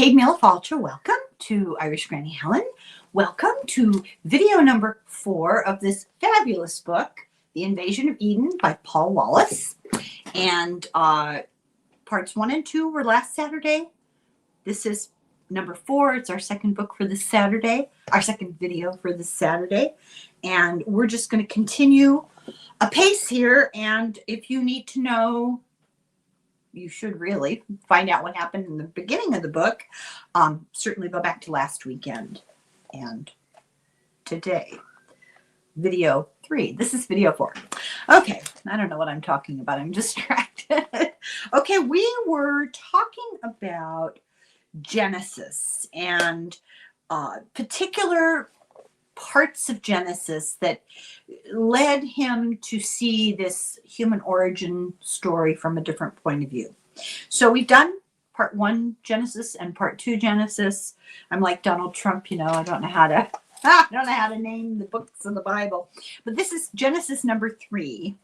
Hey, Mila Falcha, welcome to Irish Granny Helen. Welcome to video number 4 of this fabulous book, The Invasion of Eden by Paul Wallis. And parts 1 and 2 were last Saturday. This is number 4. It's our second book for this Saturday, our second video for this Saturday. And we're just going to continue a pace here. And if you need to know, you should really find out what happened in the beginning of the book. Certainly go back to last weekend and today. Video 3. This is video 4. Okay, I don't know what I'm talking about. I'm distracted. Okay, we were talking about Genesis and particular parts of Genesis that led him to see this human origin story from a different point of view. So we've done part 1 Genesis and part 2 Genesis. I'm like Donald Trump, you know, I don't know how to name the books of the Bible. But this is Genesis number 3.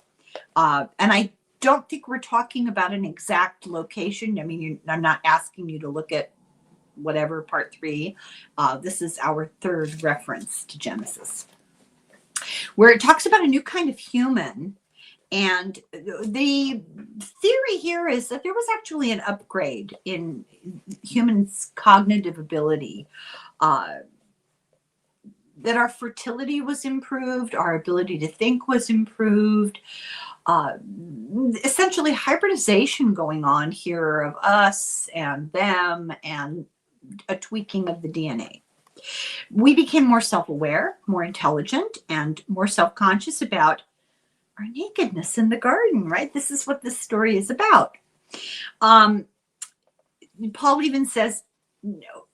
And I don't think we're talking about an exact location. I mean, I'm not asking you to look at whatever, part 3. This is our third reference to Genesis, where it talks about a new kind of human. And the theory here is that there was actually an upgrade in humans' cognitive ability, that our fertility was improved, our ability to think was improved, essentially hybridization going on here of us and them, and a tweaking of the DNA. We became more self-aware, more intelligent, and more self-conscious about our nakedness in the garden, right? This is what this story is about. Paul even says,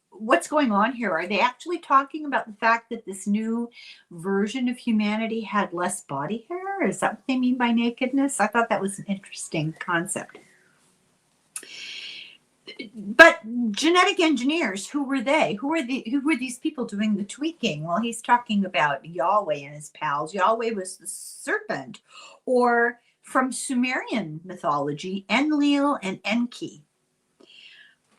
what's going on here? Are they actually talking about the fact that this new version of humanity had less body hair? Is that what they mean by nakedness? I thought that was an interesting concept. But genetic engineers, who were they? Who were these people doing the tweaking? Well, he's talking about Yahweh and his pals. Yahweh was the serpent, or from Sumerian mythology, Enlil and Enki.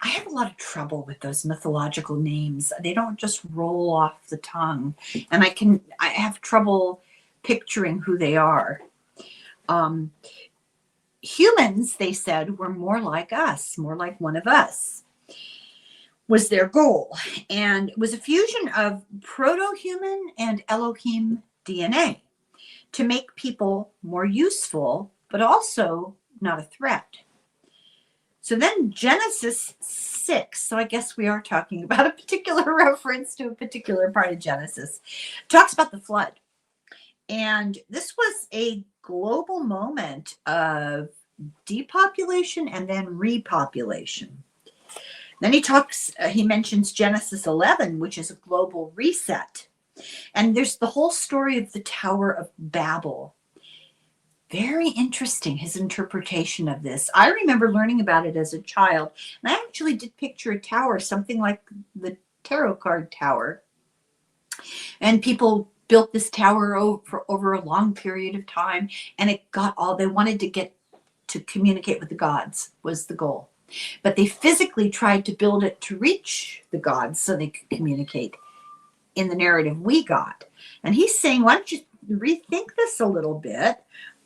I have a lot of trouble with those mythological names. They don't just roll off the tongue, and I have trouble picturing who they are. Humans, they said, were more like us, more like one of us, was their goal. And it was a fusion of proto-human and Elohim DNA to make people more useful, but also not a threat. So then Genesis 6, so I guess we are talking about a particular reference to a particular part of Genesis, talks about the flood. And this was a global moment of depopulation and then repopulation. Then he mentions Genesis 11, which is a global reset. And there's the whole story of the Tower of Babel. Very interesting, his interpretation of this. I remember learning about it as a child, and I actually did picture a tower, something like the tarot card tower. And people built this tower over a long period of time, and it got they wanted to get to communicate with the gods was the goal. But they physically tried to build it to reach the gods so they could communicate in the narrative we got. And he's saying, why don't you rethink this a little bit?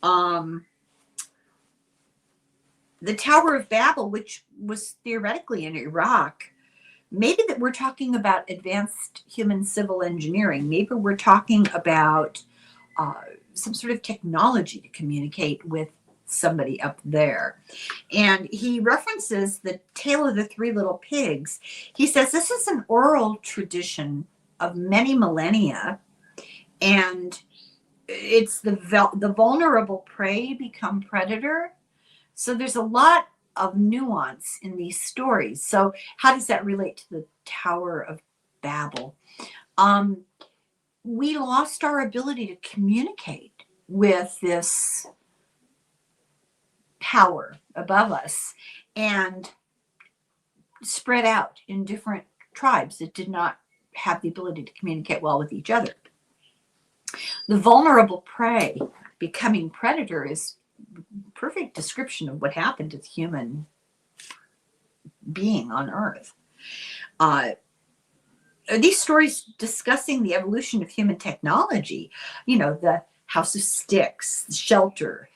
The Tower of Babel, which was theoretically in Iraq, maybe that we're talking about advanced human civil engineering. Maybe we're talking about some sort of technology to communicate with somebody up there. And he references the tale of the 3 little pigs. He says this is an oral tradition of many millennia, and it's the vulnerable prey become predator. So there's a lot of nuance in these stories. So how does that relate to the Tower of Babel? We lost our ability to communicate with this power above us and spread out in different tribes that did not have the ability to communicate well with each other. The vulnerable prey becoming predator is perfect description of what happened to the human being on Earth. These stories discussing the evolution of human technology, the house of sticks, shelter,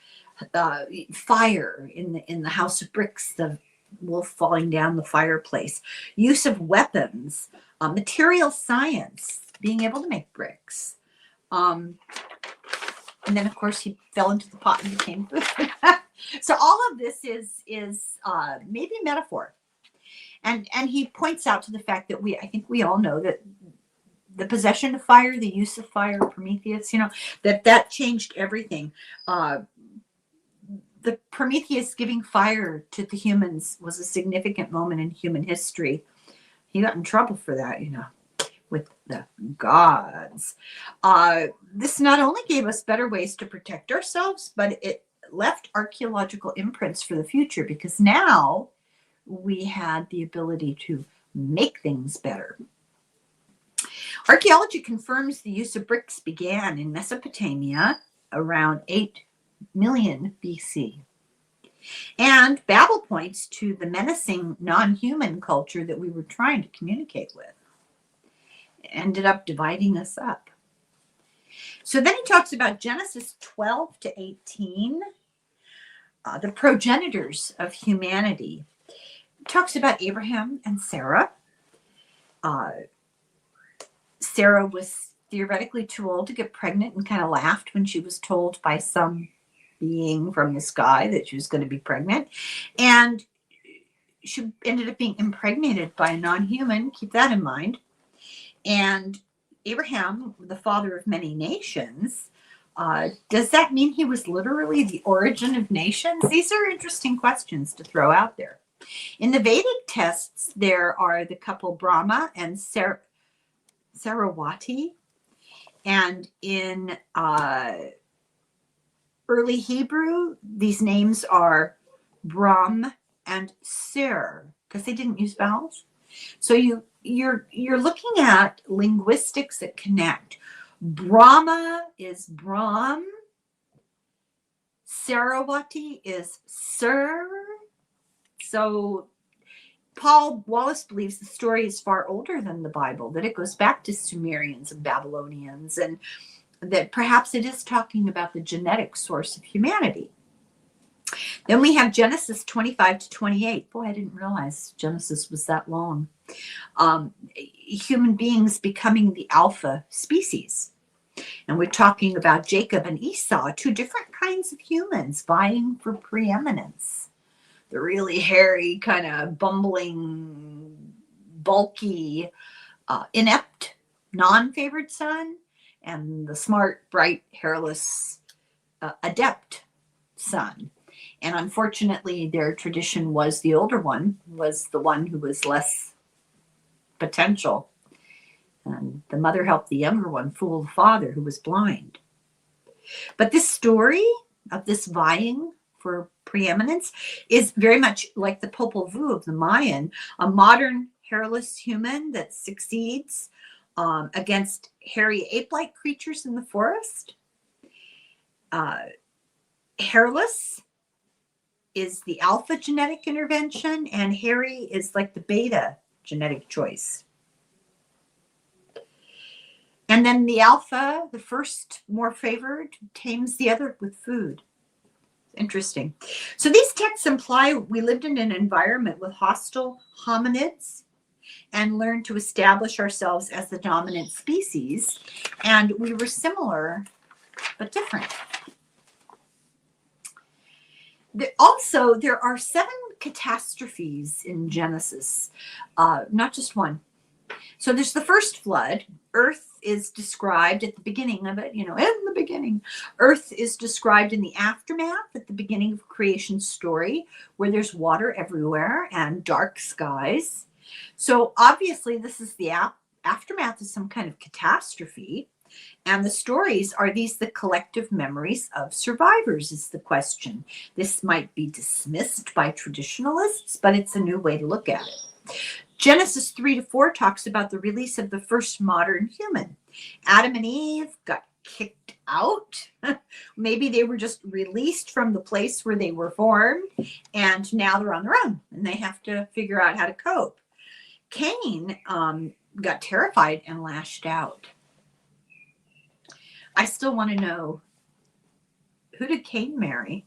fire in the house of bricks, the wolf falling down the fireplace, use of weapons, material science, being able to make bricks. And then, of course, he fell into the pot and became food. So all of this is maybe metaphor. And he points out to the fact that I think we all know that the possession of fire, the use of fire, Prometheus, that changed everything. The Prometheus giving fire to the humans was a significant moment in human history. He got in trouble for that, with the gods. This not only gave us better ways to protect ourselves, but it left archaeological imprints for the future, because now we had the ability to make things better. Archaeology confirms the use of bricks began in Mesopotamia around 8 million BC. And Babel points to the menacing non-human culture that we were trying to communicate with. It ended up dividing us up. So then he talks about Genesis 12 to 18, the progenitors of humanity. He talks about Abraham and Sarah. Sarah was theoretically too old to get pregnant and kind of laughed when she was told by some being from the sky that she was going to be pregnant. And she ended up being impregnated by a non-human. Keep that in mind. And Abraham, the father of many nations, does that mean he was literally the origin of nations? These are interesting questions to throw out there. In the Vedic texts, there are the couple Brahma and Sarawati. And in early Hebrew, these names are Brahm and Ser, because they didn't use vowels. So you're looking at linguistics that connect. Brahma is Brahm. Sarawati is Sir. So Paul Wallis believes the story is far older than the Bible, that it goes back to Sumerians and Babylonians, and that perhaps it is talking about the genetic source of humanity. Then we have Genesis 25 to 28. Boy, I didn't realize Genesis was that long. Human beings becoming the alpha species. And we're talking about Jacob and Esau, two different kinds of humans vying for preeminence. The really hairy, kind of bumbling, bulky, inept, non-favored son, and the smart, bright, hairless, adept son. And unfortunately, their tradition was the older one was the one who was less potential. And the mother helped the younger one fool the father, who was blind. But this story of this vying for preeminence is very much like the Popol Vuh of the Mayan, a modern hairless human that succeeds against hairy ape-like creatures in the forest. Hairless is the alpha genetic intervention, and hairy is like the beta genetic choice. And then the alpha, the first more favored, tames the other with food. Interesting. So these texts imply we lived in an environment with hostile hominids and learned to establish ourselves as the dominant species. And we were similar, but different. Also, there are 7 catastrophes in Genesis, not just one. So there's the first flood. Earth is described at the beginning of it, in the beginning. Earth is described in the aftermath at the beginning of creation's story, where there's water everywhere and dark skies. So obviously this is the aftermath of some kind of catastrophe. And the stories, are these the collective memories of survivors, is the question. This might be dismissed by traditionalists, but it's a new way to look at it. Genesis 3 to 4 talks about the release of the first modern human. Adam and Eve got kicked out. Maybe they were just released from the place where they were formed, and now they're on their own, and they have to figure out how to cope. Cain got terrified and lashed out. I still want to know, who did Cain marry?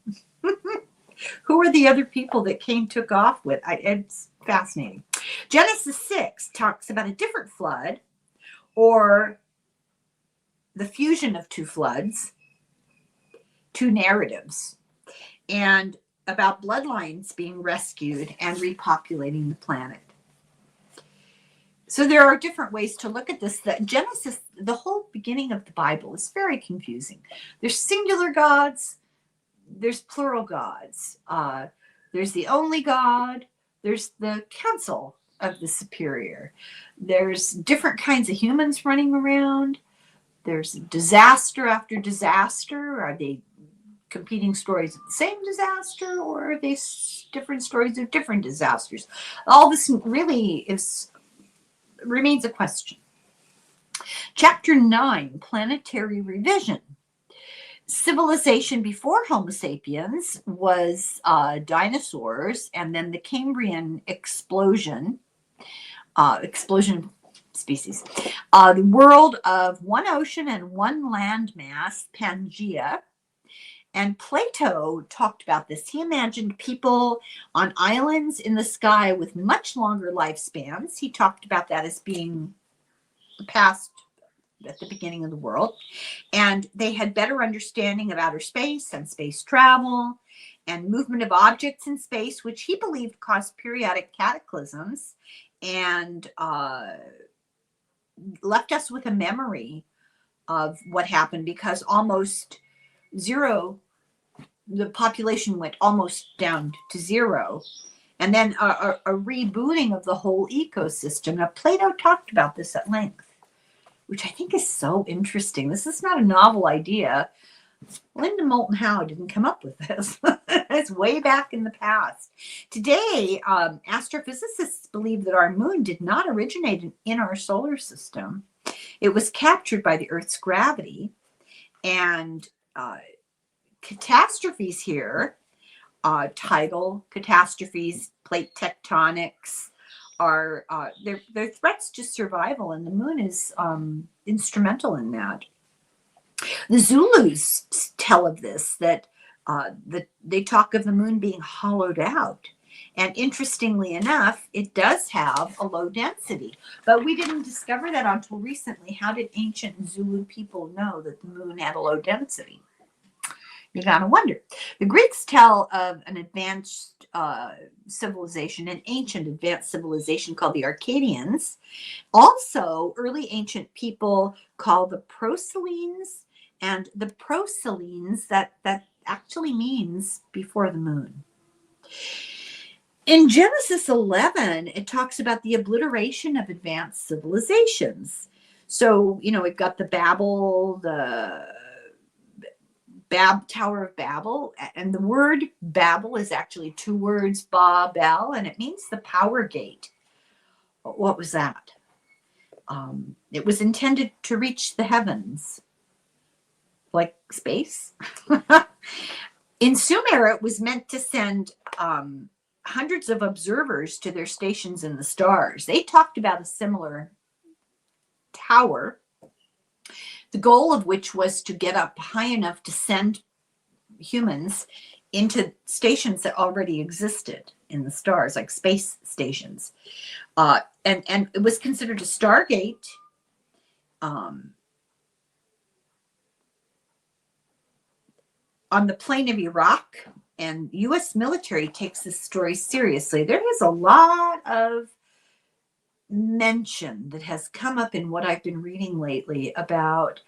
Who are the other people that Cain took off with? It's fascinating. Genesis 6 talks about a different flood, or the fusion of two floods, two narratives, and about bloodlines being rescued and repopulating the planet. So there are different ways to look at this. That Genesis, the whole beginning of the Bible, is very confusing. There's singular gods, there's plural gods. There's the only God, there's the council of the superior. There's different kinds of humans running around. There's disaster after disaster. Are they competing stories of the same disaster, or are they different stories of different disasters? All this really remains a question. Chapter 9, Planetary Revision. Civilization before Homo sapiens was dinosaurs, and then the Cambrian explosion of species. The world of one ocean and one landmass, Pangaea. And Plato talked about this. He imagined people on islands in the sky with much longer lifespans. He talked about that as being the past, at the beginning of the world. And they had better understanding of outer space and space travel and movement of objects in space, which he believed caused periodic cataclysms, and left us with a memory of what happened, because almost zero, the population went almost down to zero, and then a rebooting of the whole ecosystem. Now, Plato talked about this at length, which I think is so interesting. This is not a novel idea. Linda Moulton Howe didn't come up with this. It's way back in the past. Today, astrophysicists believe that our moon did not originate in our solar system. It was captured by the Earth's gravity, and catastrophes here, tidal catastrophes, plate tectonics, are they're threats to survival, and the moon is instrumental in that. The Zulus tell of this, that they talk of the moon being hollowed out. And interestingly enough, it does have a low density. But we didn't discover that until recently. How did ancient Zulu people know that the moon had a low density? You gotta wonder. The Greeks tell of an advanced civilization, an ancient advanced civilization called the Arcadians. Also, early ancient people called the Proselines, and the Proselines, that actually means before the moon. In Genesis 11, it talks about the obliteration of advanced civilizations. So, we've got the Babel, the Tower of Babel, and the word Babel is actually two words, Babel, and it means the power gate. What was that? It was intended to reach the heavens, like space. In Sumer, it was meant to send hundreds of observers to their stations in the stars. They talked about a similar tower, the goal of which was to get up high enough to send humans into stations that already existed in the stars, like space stations. And it was considered a stargate. On the plain of Iraq, and U.S. military takes this story seriously. There is a lot of mention that has come up in what I've been reading lately about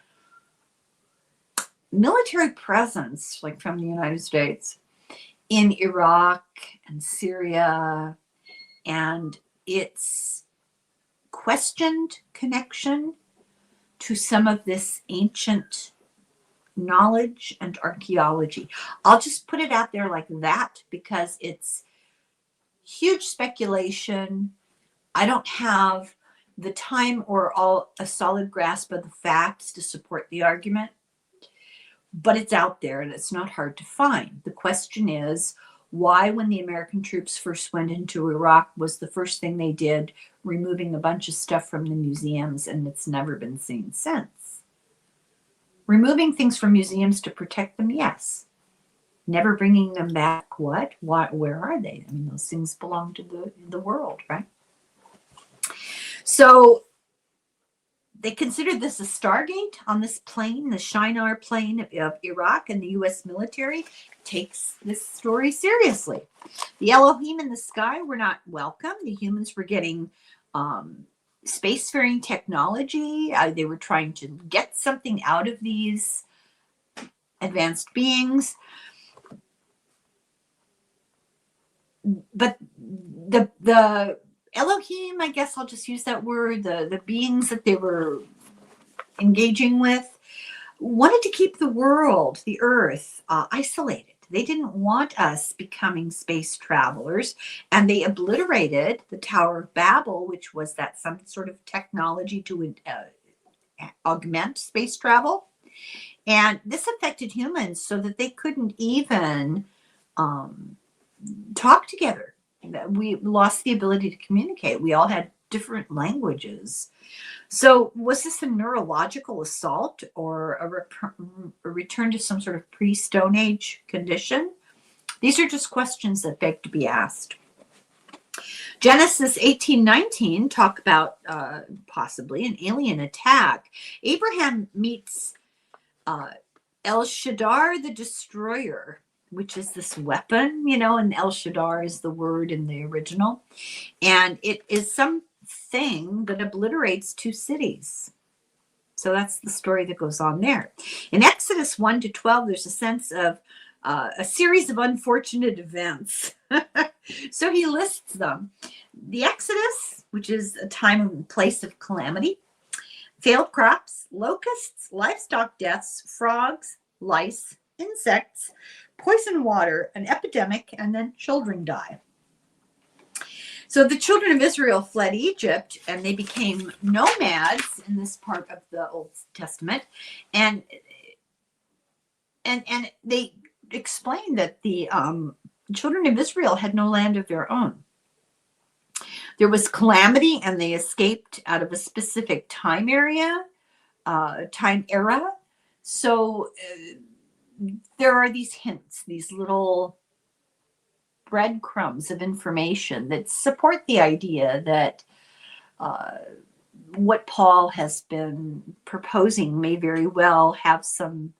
military presence, like from the United States, in Iraq and Syria, and its questioned connection to some of this ancient knowledge and archaeology. I'll just put it out there like that, because it's huge speculation. I don't have the time or a solid grasp of the facts to support the argument, but it's out there and it's not hard to find. The question is, Why, when the American troops first went into Iraq, was the first thing they did removing a bunch of stuff from the museums, and it's never been seen since. Removing things from museums to protect them, yes. Never bringing them back, what? Where are they? I mean, those things belong to the world, right? So they considered this a Stargate on this plane, the Shinar plane of Iraq, and the U.S. military takes this story seriously. The Elohim in the sky were not welcome. The humans were getting spacefaring technology. They were trying to get something out of these advanced beings. But the Elohim, I guess I'll just use that word, the beings that they were engaging with, wanted to keep the world, the earth, isolated. They didn't want us becoming space travelers, and they obliterated the Tower of Babel, which was that some sort of technology to augment space travel. And this affected humans so that they couldn't even talk together. We lost the ability to communicate. We all had different languages. So was this a neurological assault or a return to some sort of pre-Stone Age condition? These are just questions that beg to be asked. Genesis 18:19 talk about possibly an alien attack. Abraham meets El Shaddai the Destroyer, which is this weapon, and El Shaddai is the word in the original. And it is something that obliterates two cities. So that's the story that goes on there. In Exodus 1-12, there's a sense of a series of unfortunate events. So he lists them. The Exodus, which is a time and place of calamity, failed crops, locusts, livestock deaths, frogs, lice, insects, poison water, an epidemic, and then children die. So the children of Israel fled Egypt, and they became nomads in this part of the Old Testament. And they explained that the children of Israel had no land of their own. There was calamity, and they escaped out of a specific time era. So there are these hints, these little breadcrumbs of information that support the idea that what Paul has been proposing may very well have some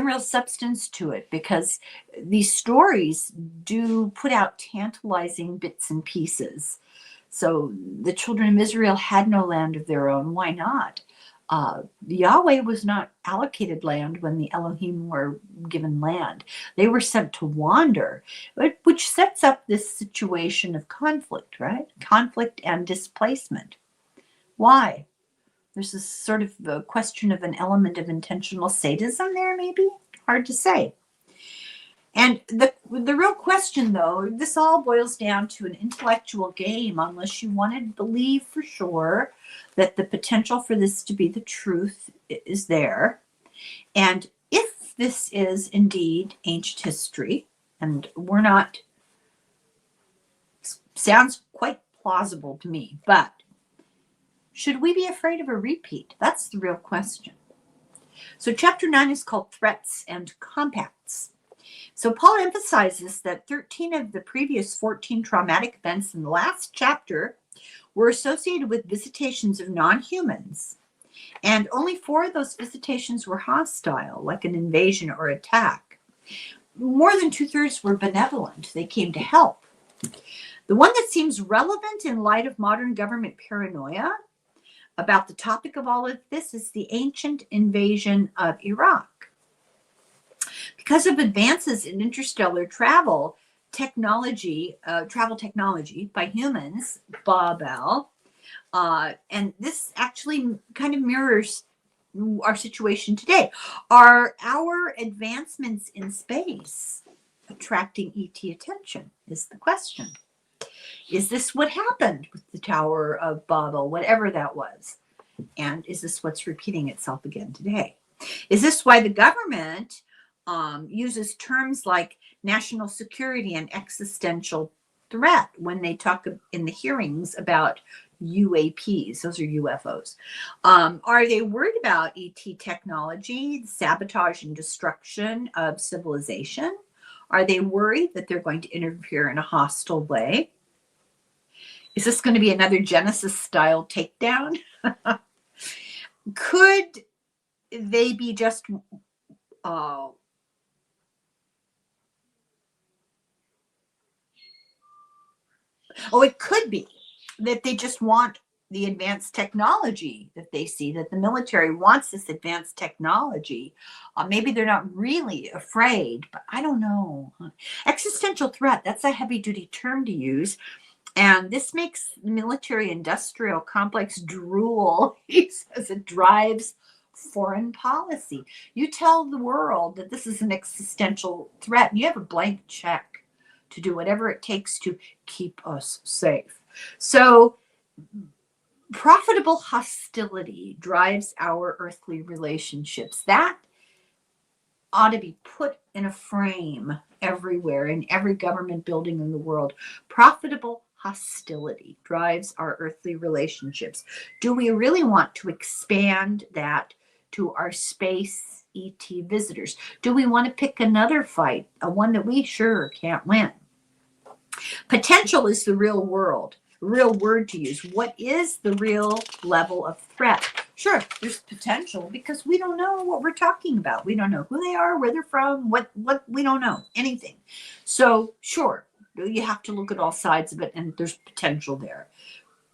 real substance to it, because these stories do put out tantalizing bits and pieces. So the children of Israel had no land of their own. Why not? Yahweh was not allocated land when the Elohim were given land. They were sent to wander, which sets up this situation of conflict, right? Conflict and displacement. Why? There's this sort of a question of an element of intentional sadism there, maybe? Hard to say. And the real question, though, this all boils down to an intellectual game, unless you want to believe for sure that the potential for this to be the truth is there. And if this is indeed ancient history, and we're not, sounds quite plausible to me, but should we be afraid of a repeat? That's the real question. So chapter 9 is called Threats and Compacts. So Paul emphasizes that 13 of the previous 14 traumatic events in the last chapter were associated with visitations of non-humans, and only 4 of those visitations were hostile, like an invasion or attack. More than 2/3 were benevolent. They came to help. The one that seems relevant in light of modern government paranoia about the topic of all of this is the ancient invasion of Iraq. Because of advances in interstellar travel technology by humans, Babel, and this actually kind of mirrors our situation today. Are our advancements in space attracting ET attention is the question. Is this what happened with the Tower of Babel, whatever that was? And is this what's repeating itself again today? Is this why the government uses terms like national security and existential threat when they talk in the hearings about UAPs. Those are UFOs. Are they worried about ET technology, sabotage and destruction of civilization? Are they worried that they're going to interfere in a hostile way? Is this going to be another Genesis style takedown? Could they be just it could be that they just want the advanced technology that they see, that the military wants this advanced technology. Maybe they're not really afraid, but I don't know. Existential threat, that's a heavy duty term to use. And this makes the military industrial complex drool. He says it drives foreign policy. You tell the world that this is an existential threat, and you have a blank check to do whatever it takes to keep us safe. So profitable hostility drives our earthly relationships. That ought to be put in a frame everywhere, in every government building in the world. Profitable hostility drives our earthly relationships. Do we really want to expand that to our space ET visitors? Do we want to pick another fight, one that we sure can't win? Potential is the real word to use. What is the real level of threat? Sure, there's potential because we don't know what we're talking about. We don't know who they are, where they're from, what we don't know, anything. So sure, you have to look at all sides of it, and there's potential there.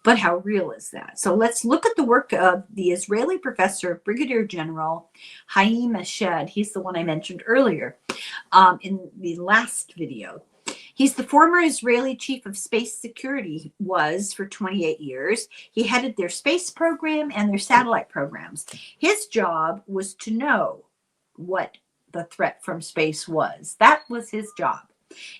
But how real is that? So let's look at the work of the Israeli professor, Brigadier General Haim Eshed. He's the one I mentioned earlier in the last video. He's the former Israeli chief of space security, was for 28 years. He headed their space program and their satellite programs. His job was to know what the threat from space was. That was his job.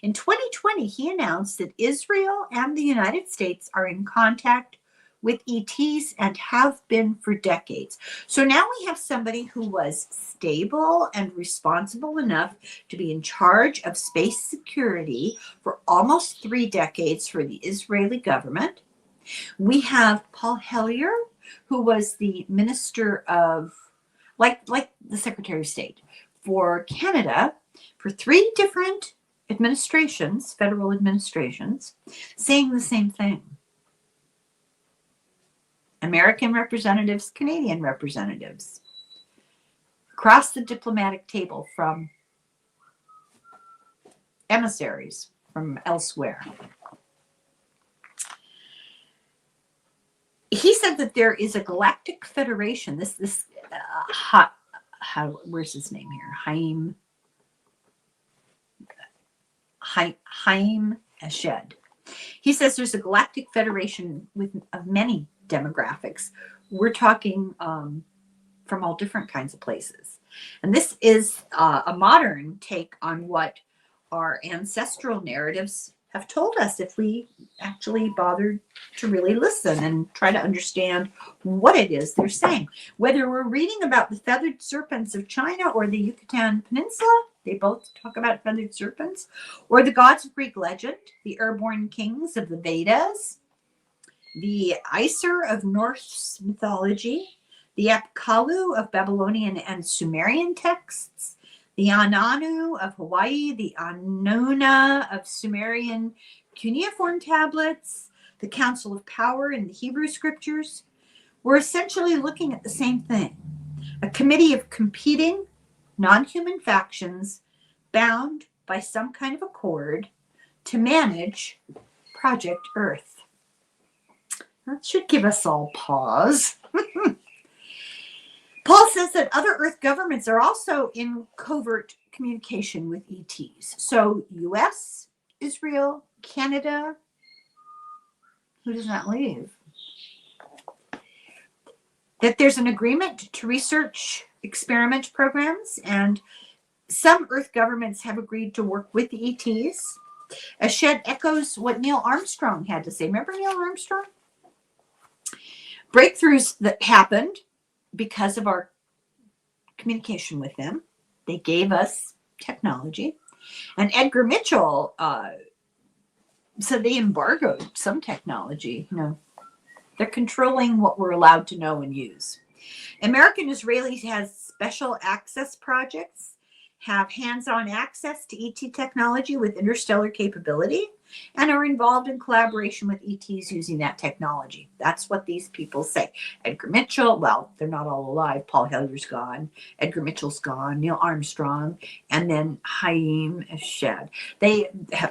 In 2020, he announced that Israel and the United States are in contact with ETs and have been for decades. So now we have somebody who was stable and responsible enough to be in charge of space security for almost 3 decades for the Israeli government. We have Paul Hellyer, who was the minister of, like the Secretary of State for Canada for 3 different administrations, federal administrations, saying the same thing. American representatives, Canadian representatives, across the diplomatic table from emissaries from elsewhere. He said that there is a galactic federation. Where's his name here? Haim Eshed. He says there's a galactic federation of many demographics. We're talking from all different kinds of places. And this is a modern take on what our ancestral narratives have told us if we actually bothered to really listen and try to understand what it is they're saying. Whether we're reading about the feathered serpents of China or the Yucatan Peninsula, they both talk about feathered serpents, or the gods of Greek legend, the airborne kings of the Vedas, the Aesir of Norse mythology, the Apkallu of Babylonian and Sumerian texts, the Ananu of Hawaii, the Anuna of Sumerian cuneiform tablets, the Council of Power in the Hebrew scriptures. We're essentially looking at the same thing. A committee of competing non-human factions bound by some kind of accord to manage Project Earth. That should give us all pause. Paul says that other Earth governments are also in covert communication with ETs. So US, Israel, Canada, who does not leave? That there's an agreement to research experiment programs, and some Earth governments have agreed to work with the ETs. Eshed echoes what Neil Armstrong had to say. Remember Neil Armstrong? Breakthroughs that happened because of our communication with them. They gave us technology. And Edgar Mitchell said they embargoed some technology. They're controlling what we're allowed to know and use. American Israelis has special access projects, have hands-on access to ET technology with interstellar capability, and are involved in collaboration with ETs using that technology. That's what these people say. Edgar Mitchell, well, they're not all alive. Paul Hellier's gone. Edgar Mitchell's gone. Neil Armstrong, and then Haim Eshed. They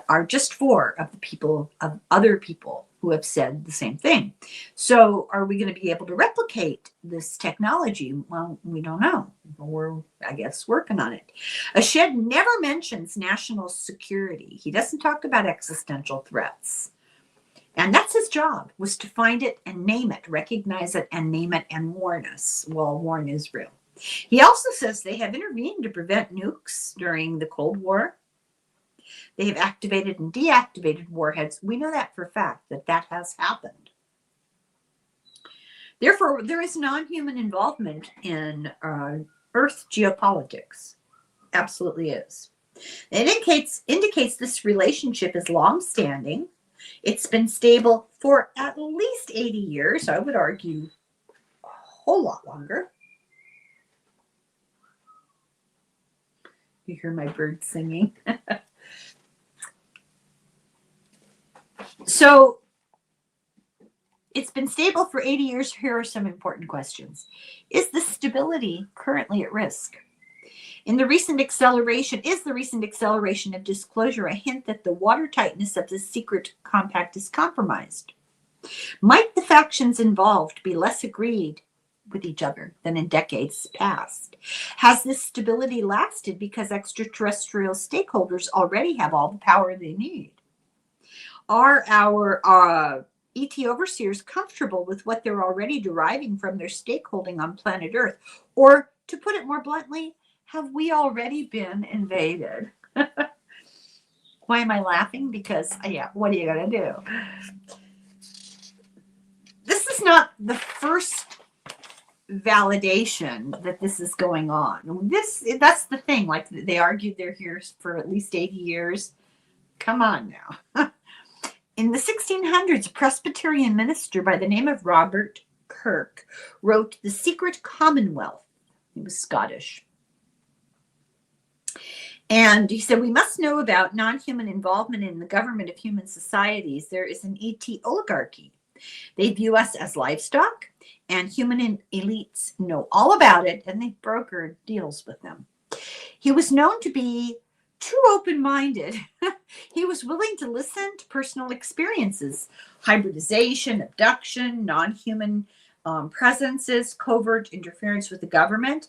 are just four of the people, of other people who have said the same thing. So are we going to be able to replicate this technology? Well, we don't know. We're, I guess, working on it. Eshed never mentions national security. He doesn't talk about existential threats. And that's his job, was to find it and name it, recognize it and name it and warn us. Well, warn Israel. He also says they have intervened to prevent nukes during the Cold War. They have activated and deactivated warheads. We know that for a fact, that has happened. Therefore, there is non-human involvement in Earth geopolitics. Absolutely is. It indicates this relationship is long-standing. It's been stable for at least 80 years. I would argue a whole lot longer. You hear my bird singing. So it's been stable for 80 years. Here are some important questions. Is the stability currently at risk? Is the recent acceleration of disclosure a hint that the watertightness of this secret compact is compromised? Might the factions involved be less agreed with each other than in decades past? Has this stability lasted because extraterrestrial stakeholders already have all the power they need? Are our ET overseers comfortable with what they're already deriving from their stakeholding on planet Earth? Or, to put it more bluntly, have we already been invaded? Why am I laughing? Because, yeah, what are you going to do? This is not the first validation that this is going on. That's the thing. Like, they argued they're here for at least 80 years. Come on now. In the 1600s, a Presbyterian minister by the name of Robert Kirk wrote The Secret Commonwealth. He was Scottish. And he said, we must know about non-human involvement in the government of human societies. There is an ET oligarchy. They view us as livestock, and human elites know all about it, and they broker deals with them. He was known to be too open-minded. He was willing to listen to personal experiences, hybridization, abduction, non-human presences, covert interference with the government.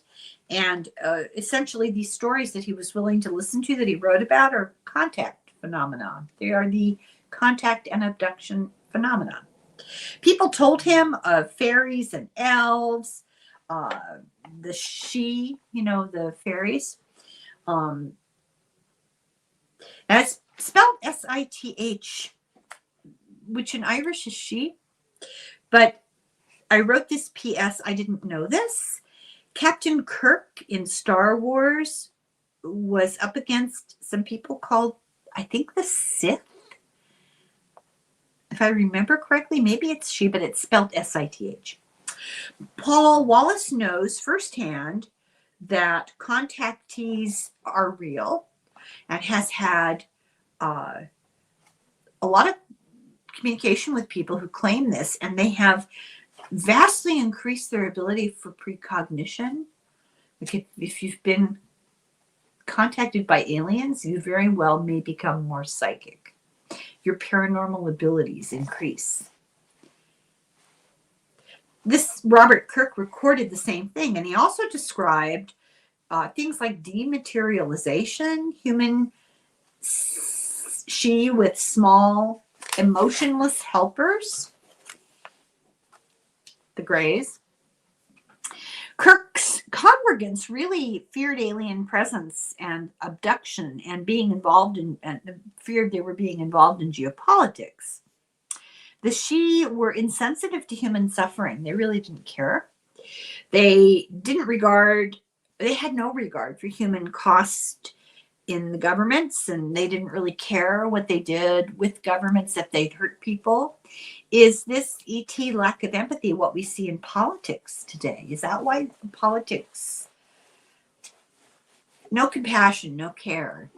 And essentially these stories that he was willing to listen to that he wrote about are contact phenomena. They are the contact and abduction phenomena. People told him of fairies and elves, the she, the fairies. And it's spelled S-I-T-H, which in Irish is she. But I wrote this P.S. I didn't know this. Captain Kirk in Star Wars was up against some people called, I think, the Sith. If I remember correctly, maybe it's she, but it's spelled S-I-T-H. Paul Wallis knows firsthand that contactees are real and has had a lot of communication with people who claim this, and they have vastly increased their ability for precognition. Like if you've been contacted by aliens, you very well may become more psychic. Your paranormal abilities increase. This Robert Kirk recorded the same thing, and he also described things like dematerialization, human she with small emotionless helpers, the Greys. Kirk's congregants really feared alien presence and abduction and being involved in, and feared they were being involved in geopolitics. The she were insensitive to human suffering. They really didn't care. They had no regard for human cost in the governments, and they didn't really care what they did with governments if they'd hurt people. Is this ET lack of empathy what we see in politics today? Is that why politics, no compassion, no care?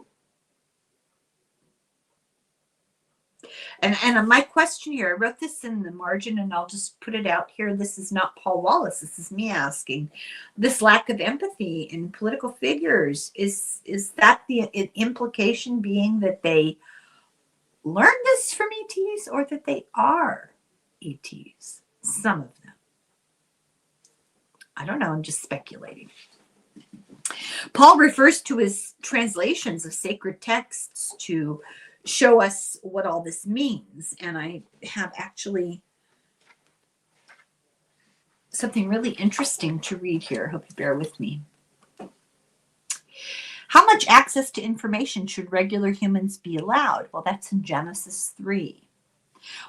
And my question here, I wrote this in the margin and I'll just put it out here. This is not Paul Wallis. This is me asking. This lack of empathy in political figures, is that the implication being that they learned this from ETs, or that they are ETs? Some of them. I don't know. I'm just speculating. Paul refers to his translations of sacred texts to show us what all this means. And I have actually something really interesting to read here. Hope you bear with me. How much access to information should regular humans be allowed? Well, that's in Genesis 3.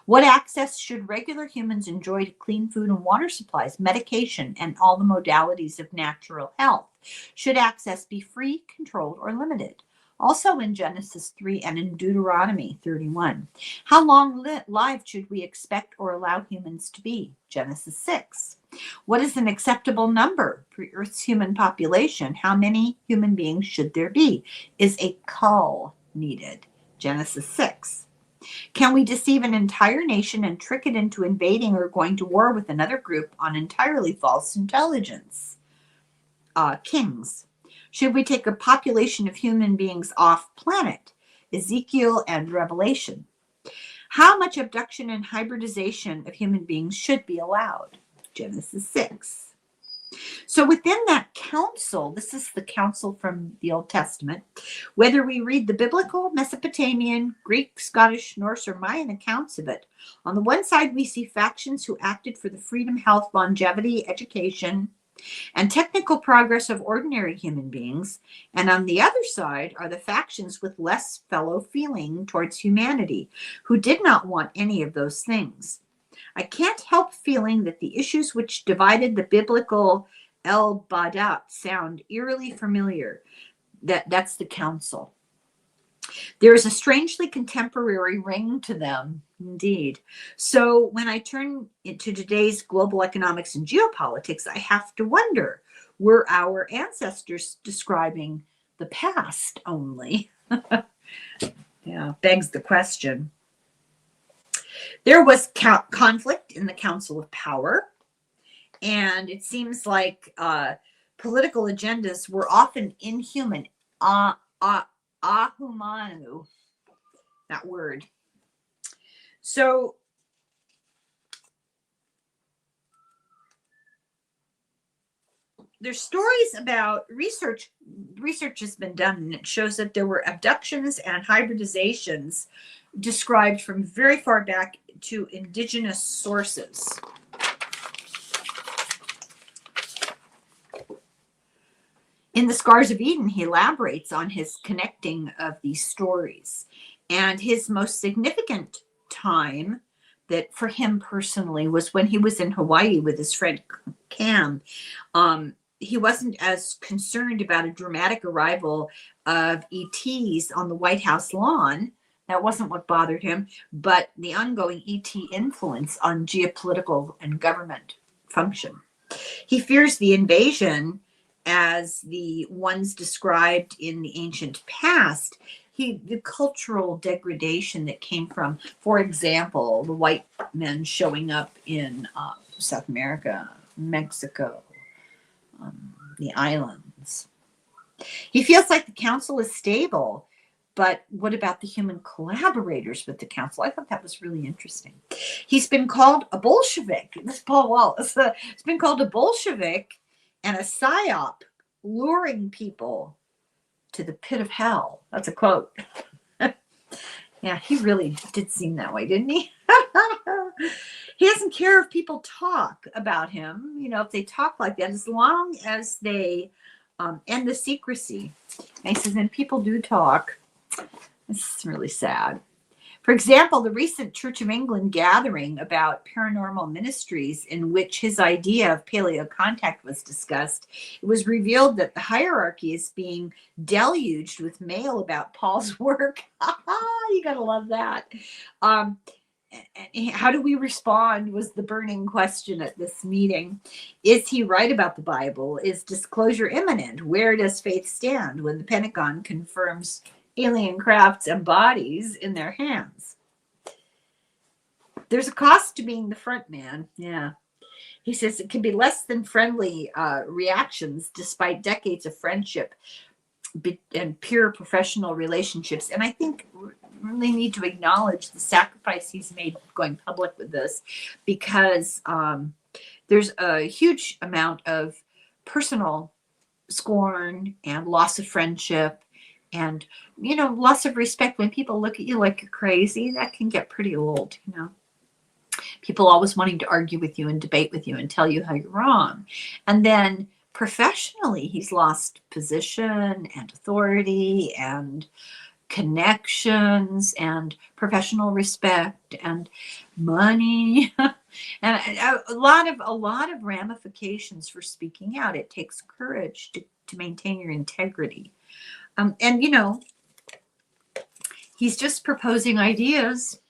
What access should regular humans enjoy to clean food and water supplies, medication, and all the modalities of natural health? Should access be free, controlled, or limited? Also in Genesis 3 and in Deuteronomy 31. How long lived should we expect or allow humans to be? Genesis 6. What is an acceptable number for Earth's human population? How many human beings should there be? Is a cull needed? Genesis 6. Can we deceive an entire nation and trick it into invading or going to war with another group on entirely false intelligence? Kings. Should we take a population of human beings off planet? Ezekiel and Revelation. How much abduction and hybridization of human beings should be allowed? Genesis 6. So within that council, this is the council from the Old Testament, whether we read the biblical, Mesopotamian, Greek, Scottish, Norse, or Mayan accounts of it, on the one side we see factions who acted for the freedom, health, longevity, education, and technical progress of ordinary human beings, and on the other side are the factions with less fellow feeling towards humanity, who did not want any of those things. I can't help feeling that the issues which divided the biblical El Badat sound eerily familiar. That's the council. There is a strangely contemporary ring to them, indeed. So when I turn into today's global economics and geopolitics, I have to wonder, were our ancestors describing the past only? Yeah, begs the question. There was conflict in the Council of Power, and it seems like political agendas were often inhuman. Ahumanu, that word. So there's stories about research has been done, and it shows that there were abductions and hybridizations described from very far back to indigenous sources. In The Scars of Eden, he elaborates on his connecting of these stories. And his most significant time that for him personally was when he was in Hawaii with his friend Cam. He wasn't as concerned about a dramatic arrival of ETs on the White House lawn. That wasn't what bothered him, but the ongoing ET influence on geopolitical and government function. He fears the invasion as the ones described in the ancient past, the cultural degradation that came from, for example, the white men showing up in South America, Mexico, the islands. He feels like the council is stable, but what about the human collaborators with the council? I thought that was really interesting. He's been called a Bolshevik. This is Paul Wallis. He's been called a Bolshevik and a psyop, luring people to the pit of hell. That's a quote. Yeah, he really did seem that way, didn't he? He doesn't care if people talk about him, if they talk like that, as long as they end the secrecy. And he says, and people do talk. This is really sad. For example, the recent Church of England gathering about paranormal ministries, in which his idea of paleocontact was discussed, it was revealed that the hierarchy is being deluged with mail about Paul's work. You gotta love that. How do we respond was the burning question at this meeting. Is he right about the Bible? Is disclosure imminent? Where does faith stand when the Pentagon confirms alien crafts and bodies in their hands? There's a cost to being the front man. Yeah. He says it can be less than friendly reactions despite decades of friendship and pure professional relationships. And I think really need to acknowledge the sacrifice he's made going public with this, because there's a huge amount of personal scorn and loss of friendship and, loss of respect. When people look at you like you're crazy, that can get pretty old, People always wanting to argue with you and debate with you and tell you how you're wrong. And then professionally, he's lost position and authority and connections and professional respect and money and a lot of ramifications for speaking out. It takes courage to maintain your integrity. And he's just proposing ideas,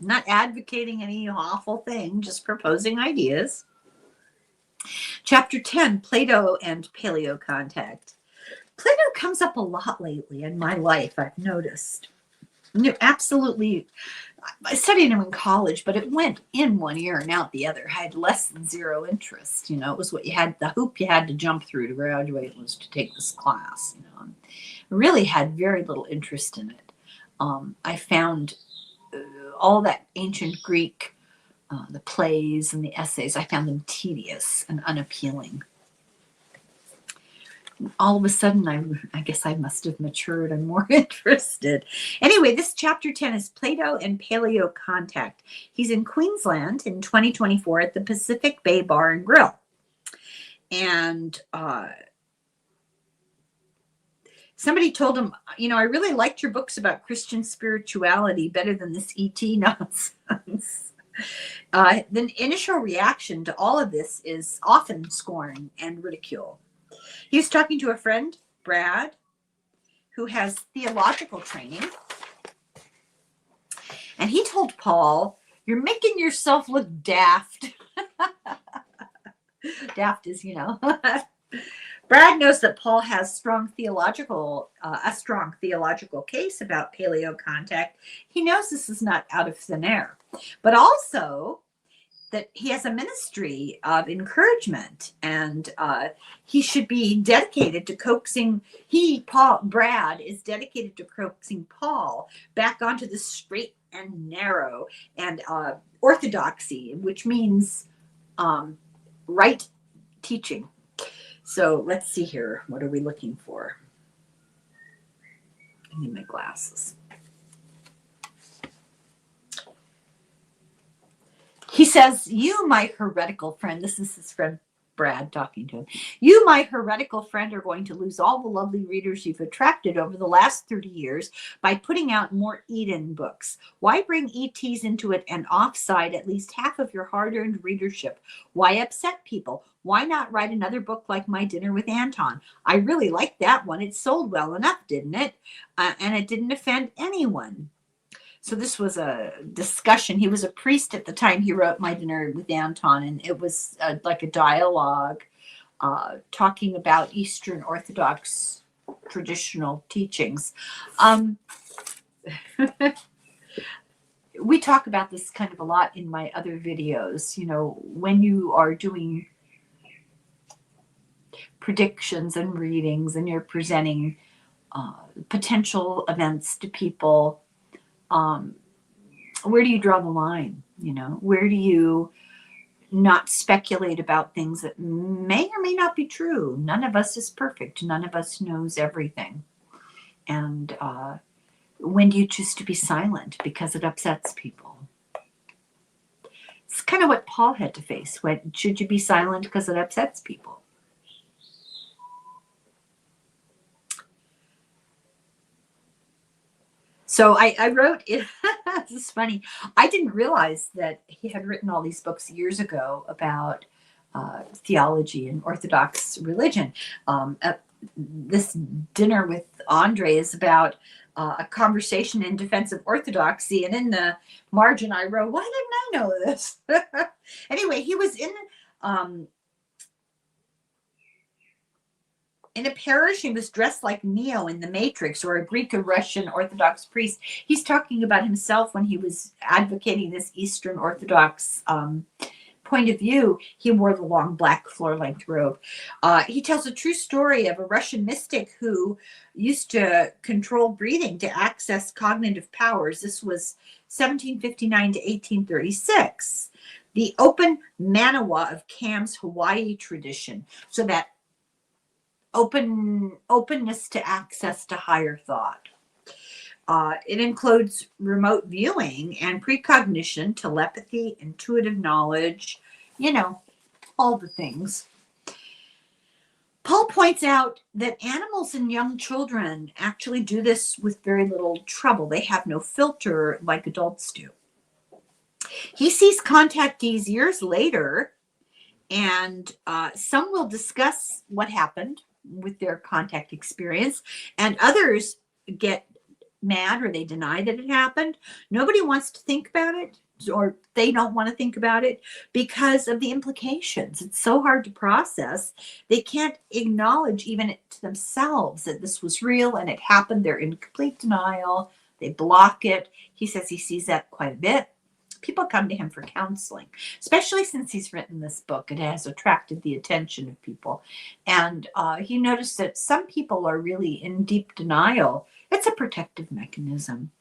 not advocating any awful thing, just proposing ideas. Chapter 10, Plato and paleocontact. Plato comes up a lot lately in my life, I've noticed. Absolutely. I studied him in college, but it went in one ear and out the other. I had less than zero interest. It was the hoop you had to jump through to graduate was to take this class. I really had very little interest in it. I found all that ancient Greek, the plays and the essays, I found them tedious and unappealing. All of a sudden, I guess I must have matured. I'm more interested. Anyway, this chapter 10 is Plato and paleocontact. He's in Queensland in 2024 at the Pacific Bay Bar and Grill. And somebody told him, I really liked your books about Christian spirituality better than this ET nonsense. The initial reaction to all of this is often scorn and ridicule. He was talking to a friend, Brad, who has theological training. And he told Paul, "You're making yourself look daft." Daft is, Brad knows that Paul has a strong theological case about paleocontact. He knows this is not out of thin air, but also that he has a ministry of encouragement, and he should be dedicated to coaxing. Brad is dedicated to coaxing Paul back onto the straight and narrow and orthodoxy, which means right teaching. So let's see here. What are we looking for? I need my glasses. He says, "You, my heretical friend," this is his friend Brad talking to him, "you, my heretical friend, are going to lose all the lovely readers you've attracted over the last 30 years by putting out more Eden books. Why bring ETs into it and offside at least half of your hard-earned readership? Why upset people? Why not write another book like My Dinner with Anton? I really liked that one. It sold well enough, didn't it? And it didn't offend anyone." So this was a discussion. He was a priest at the time he wrote My Dinner with Anton, and it was like a dialogue talking about Eastern Orthodox traditional teachings. We talk about this kind of a lot in my other videos. When you are doing predictions and readings and you're presenting potential events to people, where do you draw the line? Where do you not speculate about things that may or may not be true? None of us is perfect. None of us knows everything. And when do you choose to be silent because it upsets people? It's kind of what Paul had to face. When should you be silent because it upsets people? So I wrote it. This is funny. I didn't realize that he had written all these books years ago about theology and Orthodox religion. This dinner with Andre is about a conversation in defense of orthodoxy, and in the margin I wrote, "Why didn't I know this?" Anyway, he was um, in a parish. He was dressed like Neo in The Matrix, or a Greek or Russian Orthodox priest. He's talking about himself when he was advocating this Eastern Orthodox point of view. He wore the long black floor-length robe. He tells a true story of a Russian mystic who used to control breathing to access cognitive powers. This was 1759 to 1836. The open manawa of Kam's Hawaii tradition. So that openness to access to higher thought. It includes remote viewing and precognition, telepathy, intuitive knowledge, all the things. Paul points out that animals and young children actually do this with very little trouble. They have no filter like adults do. He sees contactees years later, and some will discuss what happened with their contact experience, and others get mad or they deny that it happened. Nobody wants to think about it, or they don't want to think about it because of the implications. It's so hard to process. They can't acknowledge even to themselves that this was real and it happened. They're in complete denial. They block it. He says he sees that quite a bit. People come to him for counseling, especially since he's written this book. It has attracted the attention of people. And he noticed that some people are really in deep denial. It's a protective mechanism.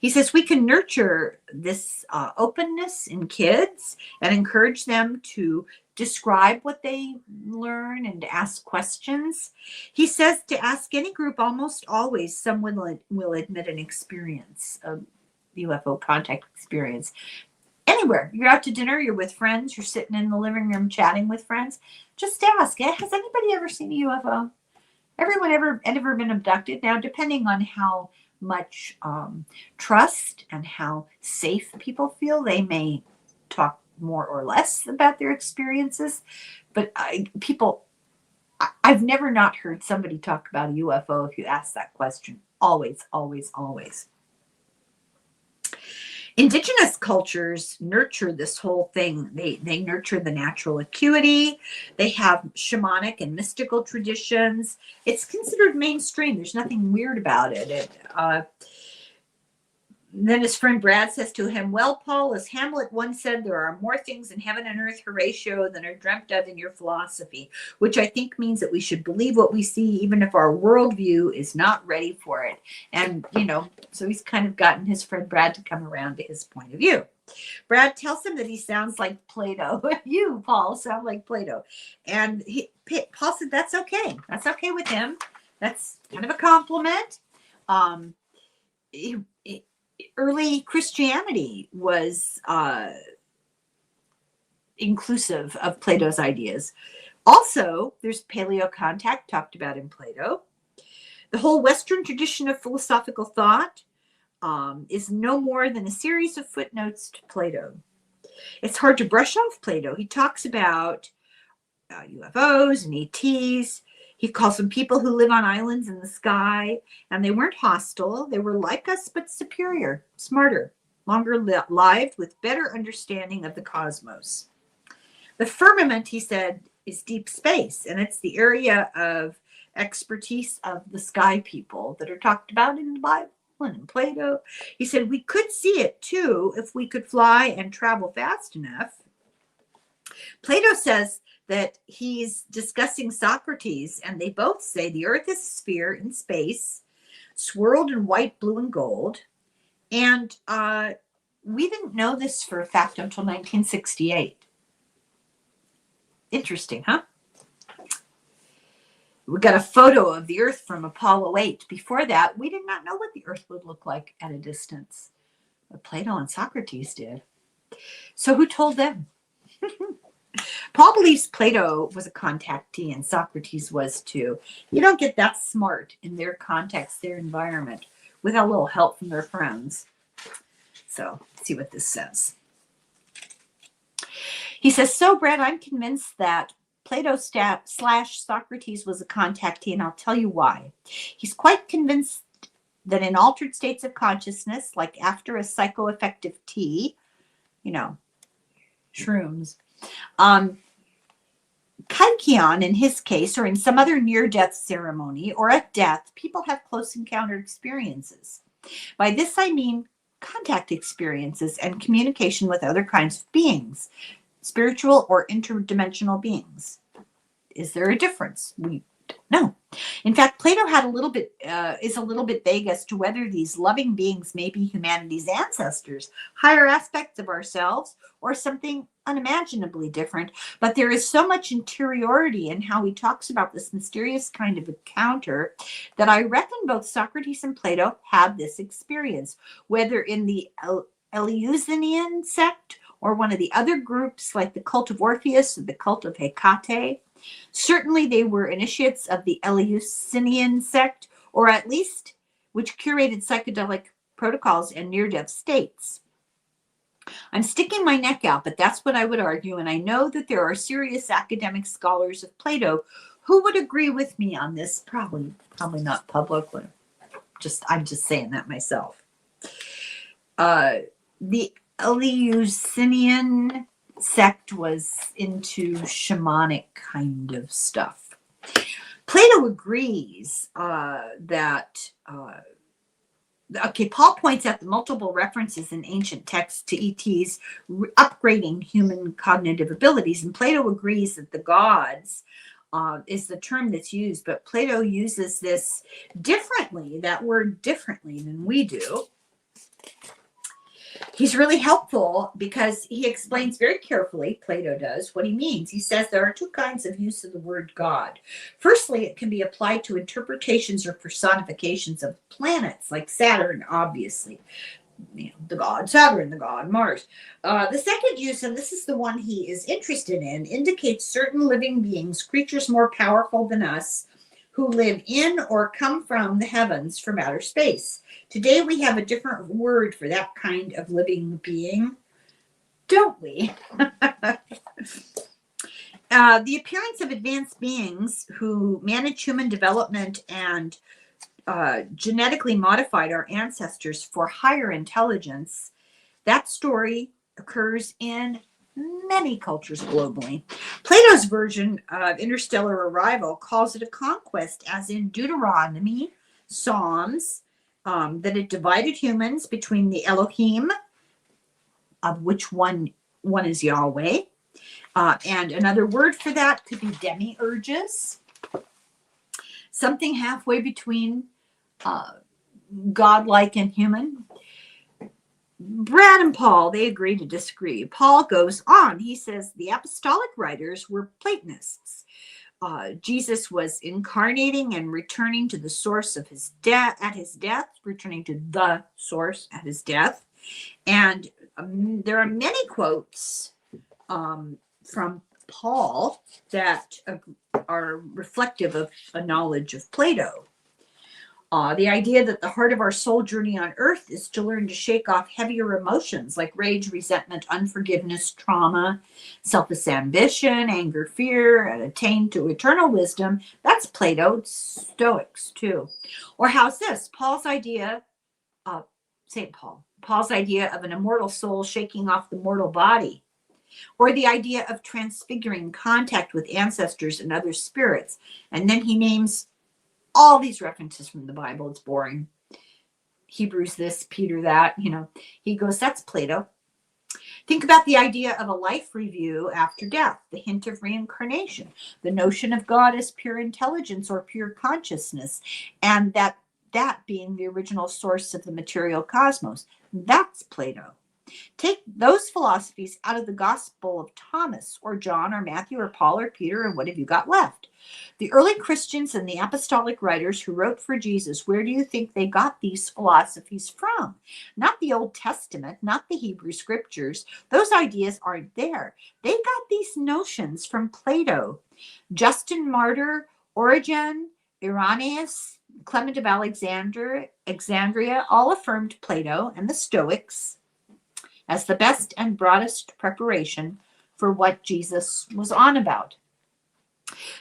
He says we can nurture this openness in kids and encourage them to describe what they learn and to ask questions. He says to ask any group, almost always someone will admit an experience, a UFO contact experience. Anywhere, you're out to dinner, you're with friends, you're sitting in the living room chatting with friends, just ask, has anybody ever seen a UFO? Everyone ever been abducted? Now, depending on how much trust and how safe people feel, they may talk more or less about their experiences. But I've never not heard somebody talk about a UFO if you ask that question. Always, always, always. Indigenous cultures nurture this whole thing. They nurture the natural acuity. They have shamanic and mystical traditions. It's considered mainstream. There's nothing weird about it. Then his friend Brad says to him, well, Paul, as Hamlet once said, there are more things in heaven and earth, Horatio, than are dreamt of in your philosophy, which I think means that we should believe what we see, even if our worldview is not ready for it. And, so he's kind of gotten his friend Brad to come around to his point of view. Brad tells him that he sounds like Plato. You, Paul, sound like Plato. And Paul said, that's okay. That's okay with him. That's kind of a compliment. Early Christianity was inclusive of Plato's ideas. Also, there's paleocontact talked about in Plato. The whole Western tradition of philosophical thought is no more than a series of footnotes to Plato. It's hard to brush off Plato. He talks about UFOs and ETs. He calls them people who live on islands in the sky, and they weren't hostile. They were like us, but superior, smarter, longer lived, with better understanding of the cosmos. The firmament, he said, is deep space, and it's the area of expertise of the sky people that are talked about in the Bible and in Plato. He said we could see it too if we could fly and travel fast enough. Plato says that he's discussing Socrates, and they both say the earth is a sphere in space, swirled in white, blue, and gold. And we didn't know this for a fact until 1968. Interesting, huh? We got a photo of the earth from Apollo 8. Before that, we did not know what the earth would look like at a distance. But Plato and Socrates did. So who told them? Paul believes Plato was a contactee and Socrates was too. You don't get that smart in their context, their environment, with a little help from their friends. So let's see what this says. He says, so Brett, I'm convinced that Plato / Socrates was a contactee, and I'll tell you why. He's quite convinced that in altered states of consciousness, like after a psychoaffective tea, shrooms, Kaikion in his case, or in some other near-death ceremony, or at death, people have close encounter experiences. By this I mean contact experiences and communication with other kinds of beings, spiritual or interdimensional beings. Is there a difference? We don't know. In fact, Plato is a little bit vague as to whether these loving beings may be humanity's ancestors, higher aspects of ourselves, or something unimaginably different. But there is so much interiority in how he talks about this mysterious kind of encounter that I reckon both Socrates and Plato had this experience, whether in the Eleusinian sect or one of the other groups like the cult of Orpheus or the cult of Hecate. Certainly they were initiates of the Eleusinian sect, or at least which curated psychedelic protocols and near-death states. I'm sticking my neck out, but that's what I would argue, and I know that there are serious academic scholars of Plato who would agree with me on this, probably not publicly. I'm just saying that myself. The Eleusinian sect was into shamanic kind of stuff. Plato agrees that Paul points out the multiple references in ancient texts to ETs upgrading human cognitive abilities, and Plato agrees that the gods is the term that's used, but Plato uses this differently, that word differently than we do. He's really helpful because he explains very carefully, Plato does, what he means. He says there are two kinds of use of the word God. Firstly, it can be applied to interpretations or personifications of planets, like Saturn, obviously. The god Saturn, the god Mars. The second use, and this is the one he is interested in, indicates certain living beings, creatures more powerful than us, who live in or come from the heavens from outer space. Today we have a different word for that kind of living being, don't we? The appearance of advanced beings who manage human development and genetically modified our ancestors for higher intelligence, that story occurs in many cultures globally. Plato's version of interstellar arrival calls it a conquest, as in Deuteronomy, Psalms, that it divided humans between the Elohim, of which one is Yahweh, and another word for that could be demiurges, something halfway between godlike and human. Brad and Paul, they agree to disagree. Paul goes on. He says the apostolic writers were Platonists. Jesus was incarnating and returning to the source of his death at his death, returning to the source at his death. And there are many quotes from Paul that are reflective of a knowledge of Plato. The idea that the heart of our soul journey on earth is to learn to shake off heavier emotions like rage, resentment, unforgiveness, trauma, selfish ambition, anger, fear, and attain to eternal wisdom. That's Plato, Stoics too. Or how's this? Paul's idea of an immortal soul shaking off the mortal body. Or the idea of transfiguring, contact with ancestors and other spirits. And then he names all these references from the Bible. It's boring. Hebrews this, Peter that, He goes, that's Plato. Think about the idea of a life review after death, the hint of reincarnation, the notion of God as pure intelligence or pure consciousness, and that being the original source of the material cosmos. That's Plato. Take those philosophies out of the Gospel of Thomas or John or Matthew or Paul or Peter, and what have you got left? The early Christians and the apostolic writers who wrote for Jesus, where do you think they got these philosophies from? Not the Old Testament, not the Hebrew scriptures. Those ideas aren't there. They got these notions from Plato. Justin Martyr, Origen, Irenaeus, Clement of Alexandria all affirmed Plato and the Stoics as the best and broadest preparation for what Jesus was on about.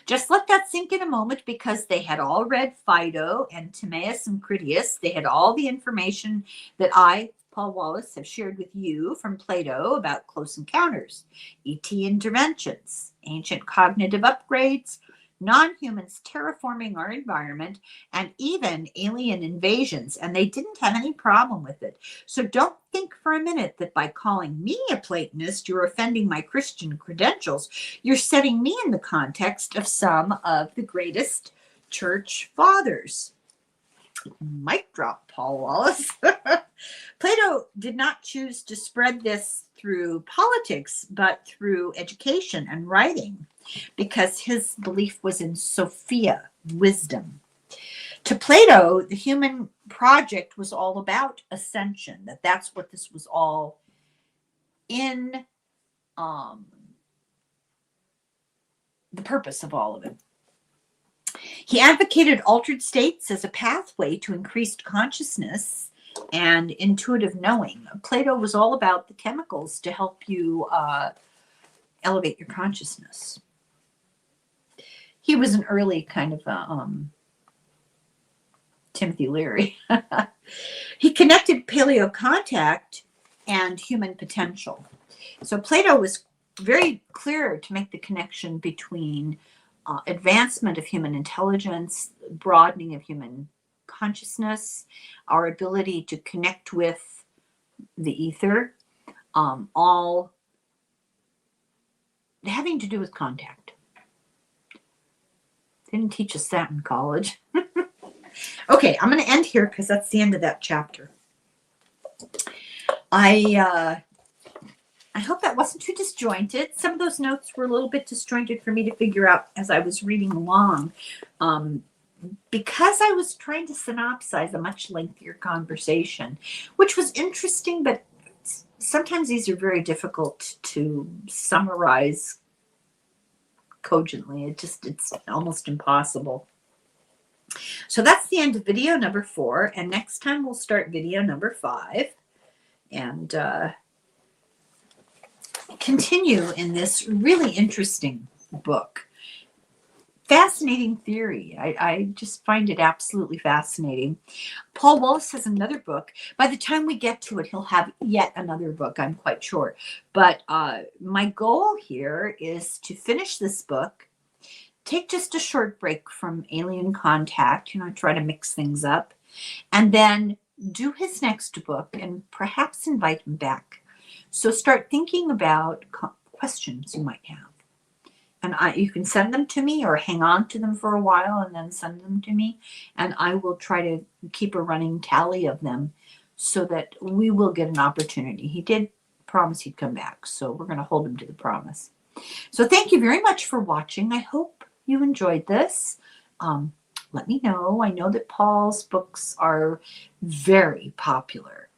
Just let that sink in a moment, because they had all read Phaedo and Timaeus and Critias. They had all the information that I, Paul Wallis, have shared with you from Plato about close encounters, ET interventions, ancient cognitive upgrades, non-humans terraforming our environment, and even alien invasions. And they didn't have any problem with it. So don't think for a minute that by calling me a Platonist, you're offending my Christian credentials. You're setting me in the context of some of the greatest church fathers. Mic drop, Paul Wallis. Plato did not choose to spread this through politics, but through education and writing, because his belief was in Sophia, wisdom. To Plato, the human project was all about ascension, that's what this was all in, the purpose of all of it. He advocated altered states as a pathway to increased consciousness and intuitive knowing. Plato was all about the chemicals to help you elevate your consciousness. He was an early kind of Timothy Leary. He connected paleocontact and human potential. So Plato was very clear to make the connection between advancement of human intelligence, broadening of human consciousness, our ability to connect with the ether, all having to do with contact. They didn't teach us that in college. Okay, I'm going to end here because that's the end of that chapter. I hope that wasn't too disjointed. Some of those notes were a little bit disjointed for me to figure out as I was reading along, because I was trying to synopsize a much lengthier conversation, which was interesting, but sometimes these are very difficult to summarize cogently. It's almost impossible. So that's the end of video number 4, and next time we'll start video number 5 and continue in this really interesting book. Fascinating theory. I just find it absolutely fascinating. Paul Wallis has another book. By the time we get to it, he'll have yet another book, I'm quite sure. But my goal here is to finish this book, take just a short break from alien contact, try to mix things up, and then do his next book and perhaps invite him back. So start thinking about questions you might have. And you can send them to me or hang on to them for a while and then send them to me. And I will try to keep a running tally of them so that we will get an opportunity. He did promise he'd come back, so we're going to hold him to the promise. So thank you very much for watching. I hope you enjoyed this. Let me know. I know that Paul's books are very popular.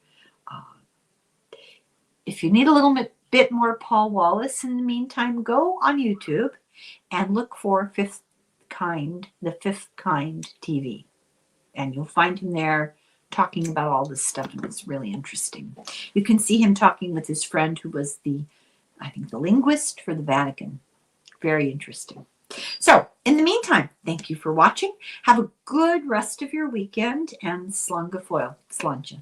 If you need a little bit more Paul Wallis in the meantime, go on YouTube and look for the Fifth Kind TV. And you'll find him there talking about all this stuff, and it's really interesting. You can see him talking with his friend who was I think the linguist for the Vatican. Very interesting. So, in the meantime, thank you for watching. Have a good rest of your weekend, and slán go fóill. Slánte.